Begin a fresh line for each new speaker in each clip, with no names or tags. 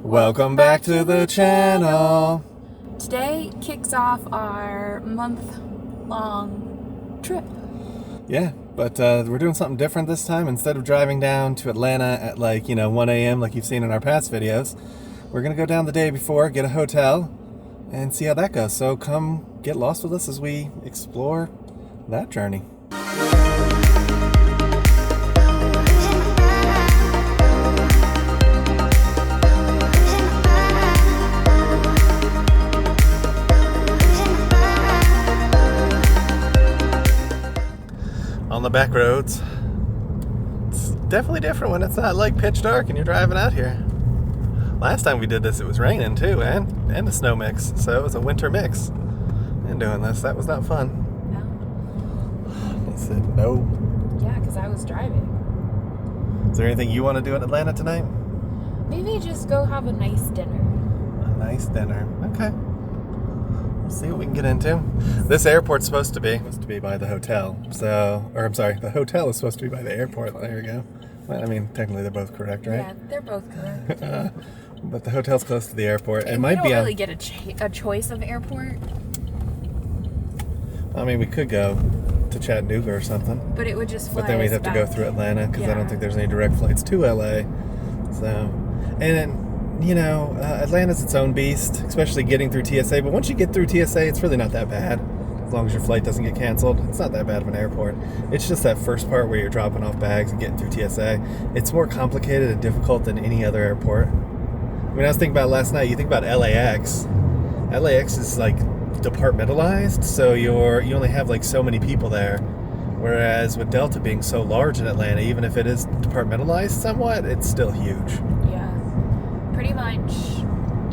Welcome back to the channel.
Today kicks off our month-long trip.
Yeah, but we're doing something different this time. Instead of driving down to Atlanta at 1 a.m. like you've seen in our past videos, we're going to go down the day before, get a hotel, and see how that goes. So come get lost with us as we explore that journey. On the back roads, it's definitely different when it's not like pitch dark and you're driving out here. Last time we did this, it was raining too, and a snow mix, so it was a winter mix. And doing this, that was not fun.
No.
I said no.
Yeah, because I was driving.
Is there anything you want to do in Atlanta tonight?
Maybe just go have a nice dinner.
A nice dinner. Okay. We'll see what we can get into. This airport's supposed to be by the hotel. The hotel is supposed to be by the airport. There you go. Well, I mean, technically they're both correct, right?
Yeah, they're both correct.
But the hotel's close to the airport.
And we don't really get a choice of airport.
I mean, we could go to Chattanooga or something.
But it would just fly.
But then we'd have to go through Atlanta because I don't think there's any direct flights to LA. So, and Atlanta's its own beast, especially getting through TSA. But once you get through TSA, it's really not that bad. As long as your flight doesn't get canceled, it's not that bad of an airport. It's just that first part where you're dropping off bags and getting through TSA. It's more complicated and difficult than any other airport. I mean, I was thinking about last night, you think about LAX. LAX is like departmentalized, so you only have like so many people there. Whereas with Delta being so large in Atlanta, even if it is departmentalized somewhat, it's still huge.
Yeah. Pretty much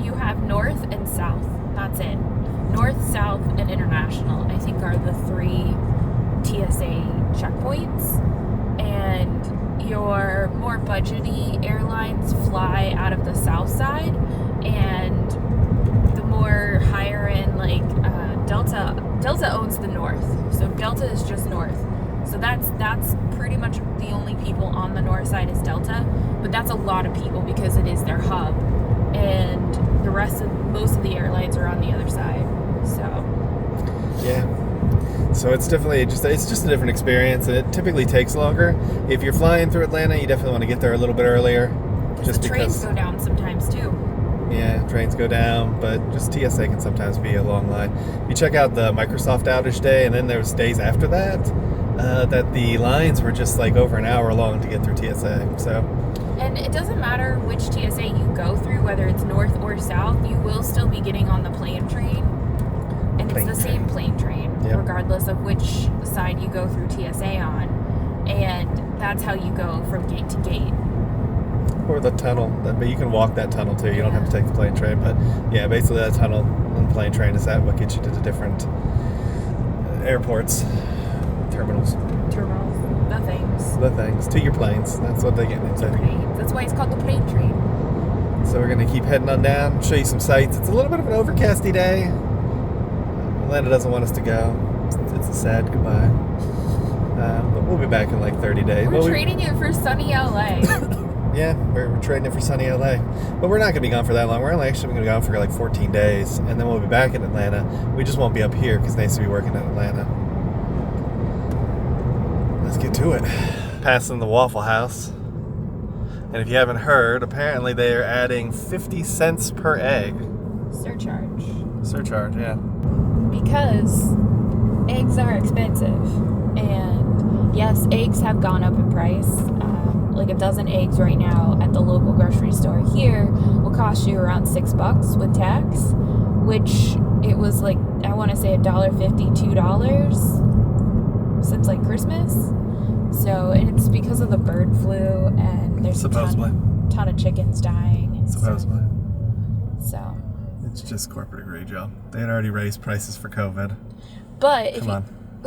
you have north and south. That's it. North, South, and International, I think, are the three TSA checkpoints. And your more budgety airlines fly out of the south side, and the more higher end, like Delta owns the north. So Delta is just north. So that's pretty much the only people on the north side is Delta. But that's a lot of people because it is their hub. And most of the airlines are on the other side. So
yeah, so it's definitely just a different experience, and it typically takes longer. If you're flying through Atlanta, you definitely want to get there a little bit earlier, just
the trains go down sometimes too.
Yeah, trains go down, but just TSA can sometimes be a long line. You check out the Microsoft outage day, and then there was days after that that the lines were just like over an hour long to get through TSA. So.
And it doesn't matter which TSA you go through, whether it's north or south, you will still be getting on the plane train. And it's the same plane train, regardless of which side you go through TSA on. And that's how you go from gate to gate.
Or the tunnel. But you can walk that tunnel too. You don't have to take the plane train. But yeah, basically that tunnel and plane train is what gets you to the different airports, terminals.
The things.
To your planes. That's what they get into.
Right. That's why it's called the plane train.
So we're going to keep heading on down, show you some sights. It's a little bit of an overcasty day. Atlanta doesn't want us to go. It's a sad goodbye. But we'll be back in like 30 days.
We're trading it for sunny LA.
Yeah, we're trading it for sunny LA. But we're not going to be gone for that long. We're only actually going to be gone for like 14 days. And then we'll be back in Atlanta. We just won't be up here because Nate's to be working in Atlanta. Let's get to it. Passing the Waffle House. And if you haven't heard, apparently they are adding 50 cents per egg. Surcharge, yeah.
Because eggs are expensive. And yes, eggs have gone up in price. Like a dozen eggs right now at the local grocery store here will cost you around $6 with tax, which it was like, I want to say $1.50, $2 since like Christmas. So, and it's because of the bird flu, and there's a ton of chickens dying. And
supposedly.
So.
It's just corporate greed, y'all. They had already raised prices for COVID.
But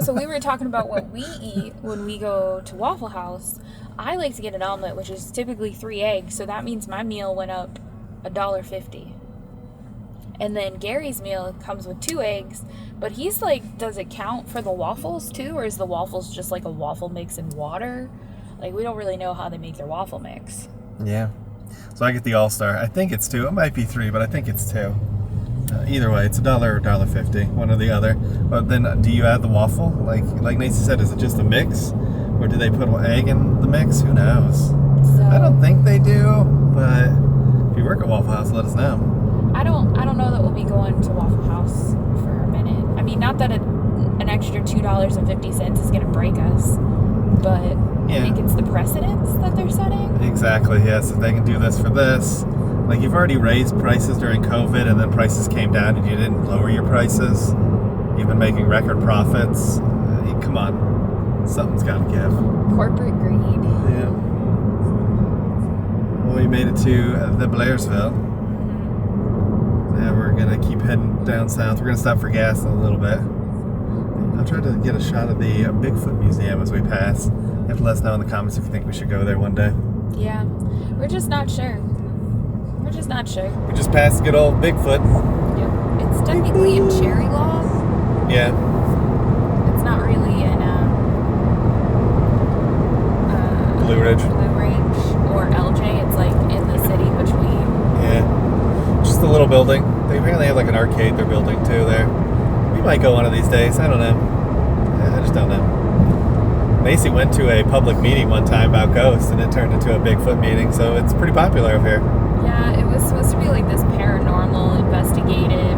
so we were talking about what we eat when we go to Waffle House. I like to get an omelet, which is typically 3 eggs. So that means my meal went up $1.50. And then Gary's meal comes with 2 eggs, but he's like, does it count for the waffles too? Or is the waffles just like a waffle mix in water? Like, we don't really know how they make their waffle mix.
Yeah. So I get the All-Star. I think it's 2. It might be 3, but I think it's 2. Either way, it's $1 or $1.50, one or the other. But then, do you add the waffle? Like Nancy said, is it just a mix, or do they put egg in the mix? Who knows?
So,
I don't think they do, but if you work at Waffle House, let us know.
I don't know that we'll be going to Waffle House for a minute. I mean, not that an extra $2.50 is going to break us, but I think it's the precedence that they're setting.
Exactly. Yes, if they can do this for this. Like, you've already raised prices during COVID, and then prices came down, and you didn't lower your prices. You've been making record profits. Come on. Something's got to give.
Corporate greed.
Yeah. Well, we made it to the Blairsville. Now we're going to keep heading down south. We're going to stop for gas in a little bit. I'll try to get a shot of the Bigfoot Museum as we pass. You have to let us know in the comments if you think we should go there one day.
Yeah. We're just not sure. We just
passed good old Bigfoot.
Yep. It's technically in Cherry Law.
Yeah.
It's not really in
Blue Ridge
or LJ. It's like in the city between.
Yeah. Just a little building. They apparently have like an arcade they're building too there. We might go one of these days. I don't know. I just don't know. Macy went to a public meeting one time about ghosts, and it turned into a Bigfoot meeting, so it's pretty popular up here.
Yeah, it was supposed to be like this paranormal, investigative,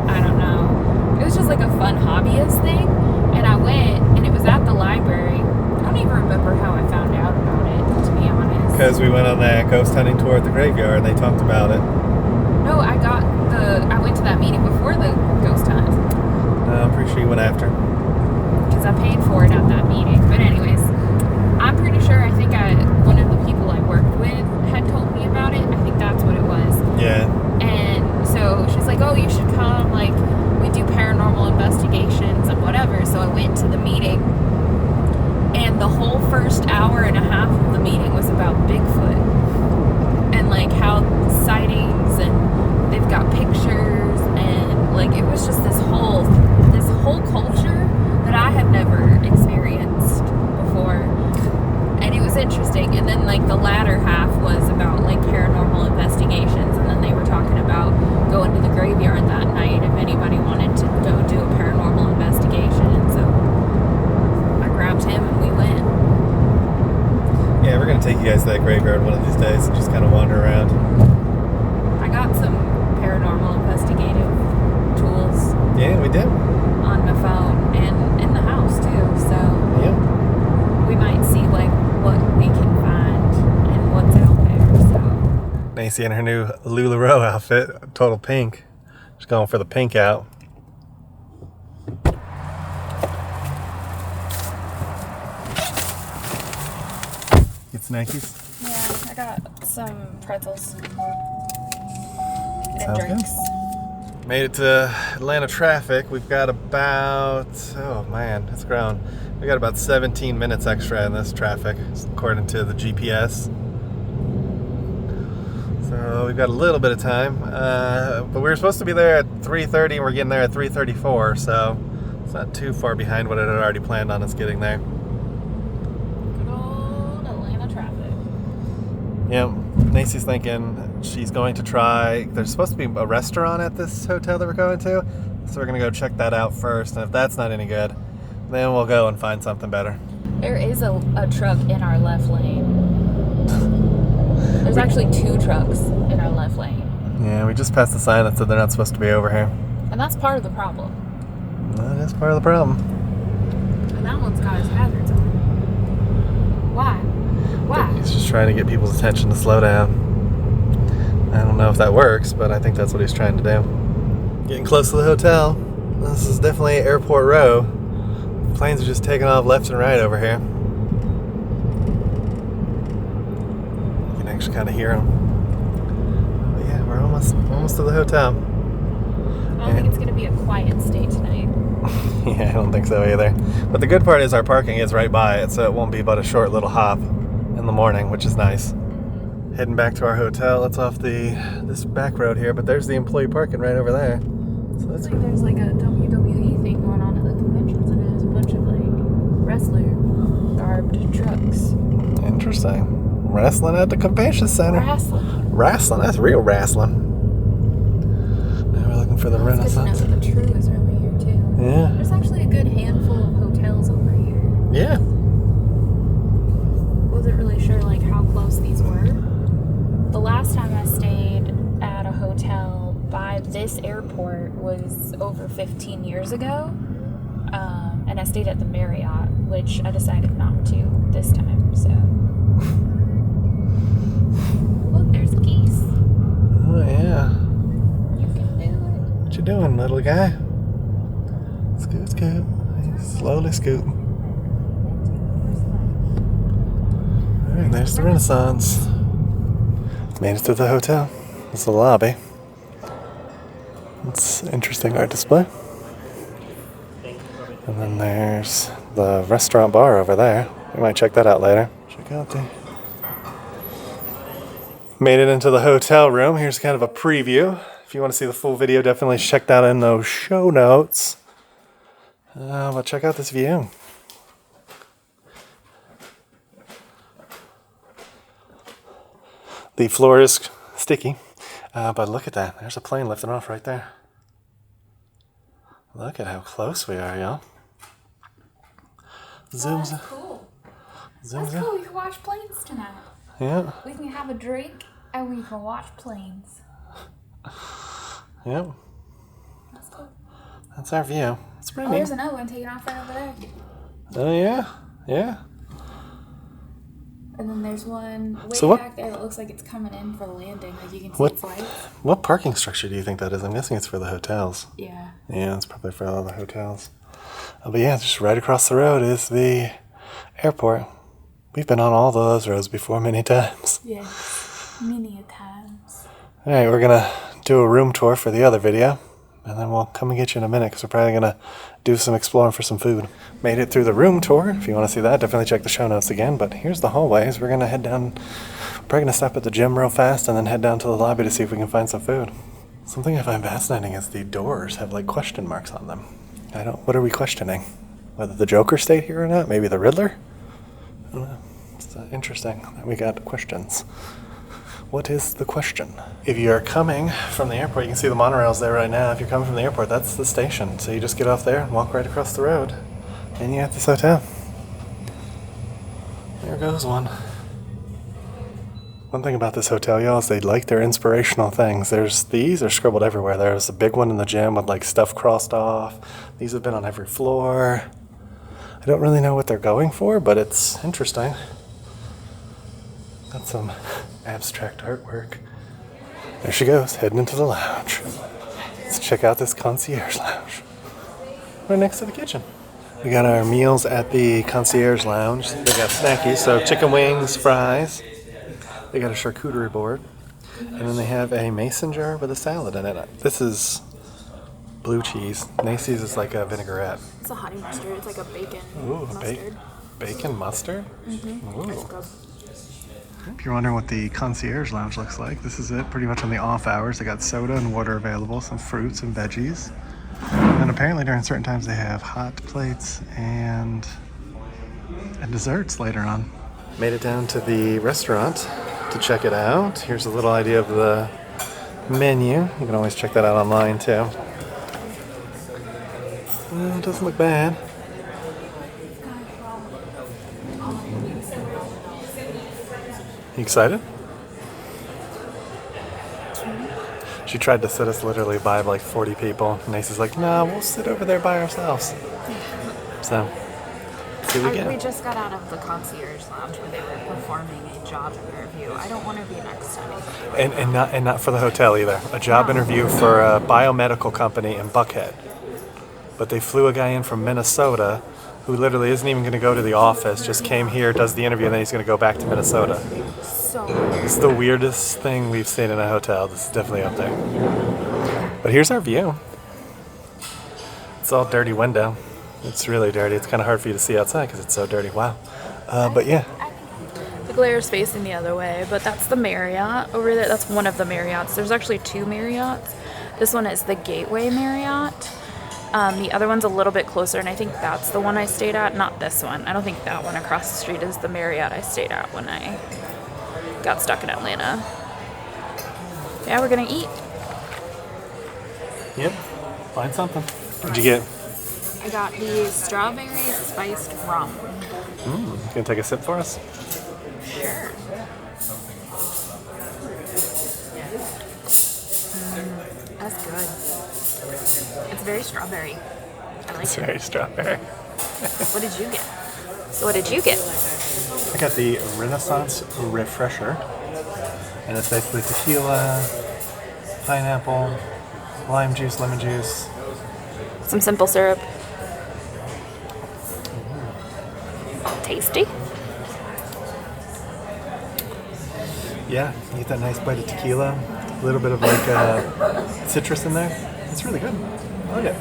I don't know. It was just like a fun hobbyist thing, and I went, and it was at the library. I don't even remember how I found out about it, to be honest.
Because we went on that ghost hunting tour at the graveyard, and they talked about it.
No, I went to that meeting before the ghost hunt.
I'm pretty sure you went after.
Because I paid for it at that meeting. But anyways, I'm pretty sure, I think one of the people I worked with had told me about it. I think that's what it was.
Yeah.
And so she's like, oh, you should come. Like, we do paranormal investigations and whatever. So I went to the meeting. And the whole first hour and a half of the meeting was about Bigfoot. And, like, how sightings, and they've got pictures. And, like, it was just this whole culture that I had never experienced before. And it was interesting. And then, like, the latter half was about, like, paranormal investigations. And then they were talking about going to the graveyard that night if anybody wanted to go do a paranormal investigation. And so I grabbed him and we went.
Yeah, we're going to take you guys to that graveyard one of these days and just kind of wander around.
I got some paranormal investigative tools.
Yeah, we did.
On my phone and in the house, too. So
yeah,
we might see, like, what we can find and what's out there. So
Macy in her new LuLaRoe outfit, total pink. She's going for the pink out. Get snackies?
Yeah, I got some pretzels and
Sounds
drinks.
Good. Made it to Atlanta traffic. We've got about, oh man, it's grown. We got about 17 minutes extra in this traffic, according to the GPS. So we've got a little bit of time. But we were supposed to be there at 3:30 and we're getting there at 3:34, so it's not too far behind what I had already planned on us getting there.
Good old Atlanta traffic.
Yep. Macy's thinking she's going to try, there's supposed to be a restaurant at this hotel that we're going to, so we're going to go check that out first, and if that's not any good, then we'll go and find something better.
There is a truck in our left lane. There's actually 2 trucks in our left lane.
Yeah, we just passed the sign that said they're not supposed to be over here.
And that's part of the problem.
That is part of the problem.
And that one's got his hazards on. Why?
He's just trying to get people's attention to slow down. I don't know if that works, but I think that's what he's trying to do. Getting close to the hotel. This is definitely Airport Row. Planes are just taking off left and right over here. You can actually kind of hear them. But yeah, we're almost to the hotel.
I don't think it's going to be a quiet stay tonight.
Yeah, I don't think so either. But the good part is our parking is right by it, so it won't be but a short little hop in the morning, which is nice. Heading back to our hotel. It's off this back road here, but there's the employee parking right over there. So that's
like there's like a WWE thing going on at the convention center. There's a bunch of like wrestler garbed trucks.
interesting. Wrestling at the convention center. Wrestling. That's real wrestling. Now we're looking for the Renaissance.
Good to know that the True is over here too.
Yeah.
There's actually a good handful of hotels over here.
Yeah.
Wasn't really sure like how close these were. The last time I stayed at a hotel by this airport was over 15 years ago. And I stayed at the Marriott, which I decided not to this time, so. Look, there's geese.
Oh, yeah.
You can do it.
What you doing, little guy? Scoot, scoot. Slowly scoot. Alright, there's the Renaissance. Made it to the hotel. It's the lobby. It's an interesting art display. And then there's the restaurant bar over there. We might check that out later. Check out the... Made it into the hotel room. Here's kind of a preview. If you want to see the full video, definitely check that in those show notes. But check out this view. The floor is sticky, but look at that. There's a plane lifting off right there. Look at how close we are, y'all. Zooms.
That's cool.
Zooms
That's cool. We can watch planes tonight.
Yeah.
We can have a drink and we can watch planes.
Yep.
That's cool.
That's our view. It's pretty
Oh,
neat.
there's another one taking off right over there.
Oh, yeah. Yeah.
And then there's one way
So what-
back there that looks like it's coming in for the landing. Like you can see
What-
its lights.
What parking structure do you think that is? I'm guessing it's for the hotels.
Yeah.
Yeah, it's probably for all the hotels. But yeah, just right across the road is the airport. We've been on all those roads before many times.
Yeah. Many a times.
All right, we're going to do a room tour for the other video. And then we'll come and get you in a minute because we're probably going to do some exploring for some food. Made it through the room tour. If you want to see that, definitely check the show notes again. But here's the hallways. We're going to head down. We're probably going to stop at the gym real fast and then head down to the lobby to see if we can find some food. Something I find fascinating is the doors have like question marks on them. What are we questioning? Whether the Joker stayed here or not? Maybe the Riddler? I don't know. It's interesting that we got questions. What is the question? If you're coming from the airport, you can see the monorails there right now. If you're coming from the airport, that's the station. So you just get off there and walk right across the road. And you're at this hotel. There goes one. One thing about this hotel, y'all, is they like their inspirational things. These are scribbled everywhere. There's a big one in the gym with like stuff crossed off. These have been on every floor. I don't really know what they're going for, but it's interesting. Got some abstract artwork. There she goes, heading into the lounge. Let's check out this Concierge Lounge. Right next to the kitchen. We got our meals at the Concierge Lounge. They got snackies, so chicken wings, fries. They got a charcuterie board. And then they have a mason jar with a salad in it. This is blue cheese. Macy's is like a vinaigrette.
It's a honey mustard. It's like a bacon
Ooh, bacon mustard?
Mm-hmm.
Ooh.
It's good.
If you're wondering what the Concierge Lounge looks like, this is it pretty much on the off hours. They got soda and water available, some fruits and veggies. And apparently during certain times they have hot plates and desserts later on. Made it down to the restaurant to check it out. Here's a little idea of the menu. You can always check that out online too. It doesn't look bad. You excited? She tried to sit us literally by like 40 people. Nace's like, nah, we'll sit over there by ourselves. So, see we
We
get.
just got out of the Concierge Lounge where they were performing a job interview. I don't want to be next to anybody.
And not for the hotel either. A job interview for a biomedical company in Buckhead. But they flew a guy in from Minnesota who literally isn't even going to go to the office, just came here, does the interview, and then he's going to go back to Minnesota.
So weird.
It's the weirdest thing we've seen in a hotel. This is definitely up there. But here's our view. It's all dirty window. It's really dirty. It's kind of hard for you to see outside because it's so dirty. Wow. But yeah.
The glare is facing the other way, but that's the Marriott over there. That's one of the Marriotts. There's actually two Marriotts. This one is the Gateway Marriott. The other one's a little bit closer, and I think that's the one I stayed at, not this one. I don't think that one across the street is the Marriott I stayed at when I got stuck in Atlanta. Yeah, we're gonna eat.
Yep. Find something. What'd you get?
I got the strawberry spiced rum.
Gonna take a sip for us?
Sure. That's good. It's very strawberry. I like
It's
it.
very strawberry.
What did you get? So what did you get?
I got the Renaissance Refresher. And it's basically tequila, pineapple, lime juice, lemon juice.
Some simple syrup. Tasty.
Yeah, you get that nice bite of tequila, a little bit of like citrus in there. It's really good. I like it.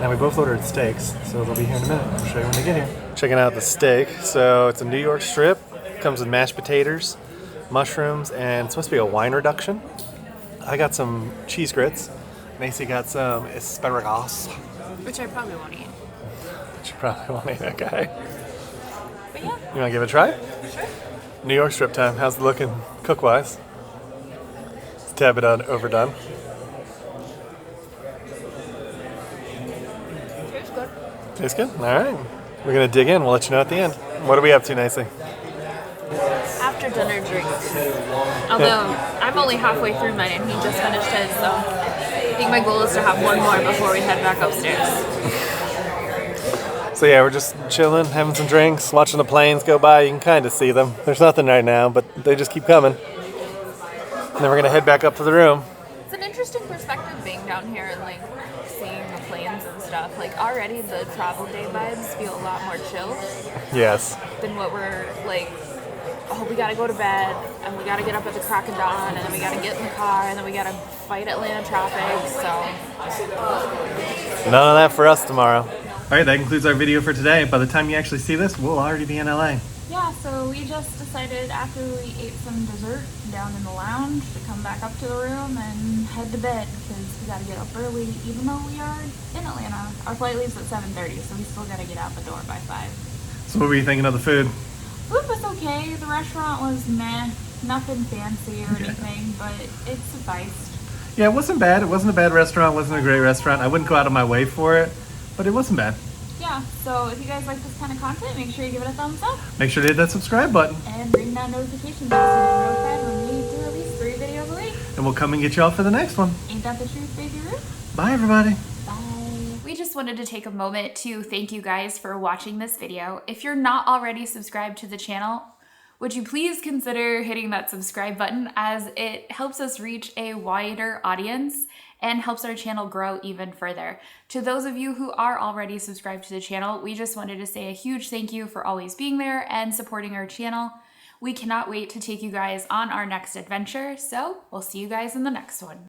Now we both ordered steaks, so they'll be here in a minute. I'll show you when they get here. Checking out the steak. So it's a New York strip. Comes with mashed potatoes, mushrooms, and it's supposed to be a wine reduction. I got some cheese grits. Macy got some asparagus.
Which I probably won't eat.
Which you probably won't eat, that guy.
But yeah.
You want to give it a try?
Sure.
New York strip time. How's it looking cook-wise? It's a tad bit overdone.
Tastes good.
Tastes good? All right. We're going to dig in. We'll let you know at the end. What are we up to, Nicely?
After dinner drink. Although I'm only halfway through mine and he just finished his, so I think my goal is to have one more before we head back upstairs.
So yeah, we're just chilling, having some drinks, watching the planes go by. You can kind of see them. There's nothing right now, but they just keep coming. And then we're going to head back up to the room.
It's an interesting perspective being down here and like seeing the planes and stuff. Like already the travel day vibes feel a lot more chill
Yes.
than what we're like, oh, we gotta go to bed and we gotta get up at the crack of dawn and then we gotta get in the car and then we gotta fight Atlanta traffic, so.
None of that for us tomorrow. All right, that concludes our video for today. By the time you actually see this, we'll already be in LA.
Yeah, so we just decided after we ate some dessert down in the lounge to come back up to the room and head to bed because we gotta get up early even though we are in Atlanta. Our flight leaves at 7:30, so we still gotta get out the door by 5.
So what were you thinking of the food?
Food was okay. The restaurant was meh. Nothing fancy or anything, but it sufficed.
Yeah, it wasn't bad. It wasn't a bad restaurant. It wasn't a great restaurant. I wouldn't go out of my way for it, but it wasn't bad.
Yeah, so if you guys like this kind of content, make sure you give it a thumbs up.
Make sure to hit that subscribe button.
And ring that notification bell so you're notified when we do at least 3 videos a week.
And we'll come and get you all for the next one.
Ain't that the truth, baby Ruth?
Bye, everybody.
Bye. We just wanted to take a moment to thank you guys for watching this video. If you're not already subscribed to the channel, would you please consider hitting that subscribe button as it helps us reach a wider audience and helps our channel grow even further. To those of you who are already subscribed to the channel, we just wanted to say a huge thank you for always being there and supporting our channel. We cannot wait to take you guys on our next adventure, so we'll see you guys in the next one.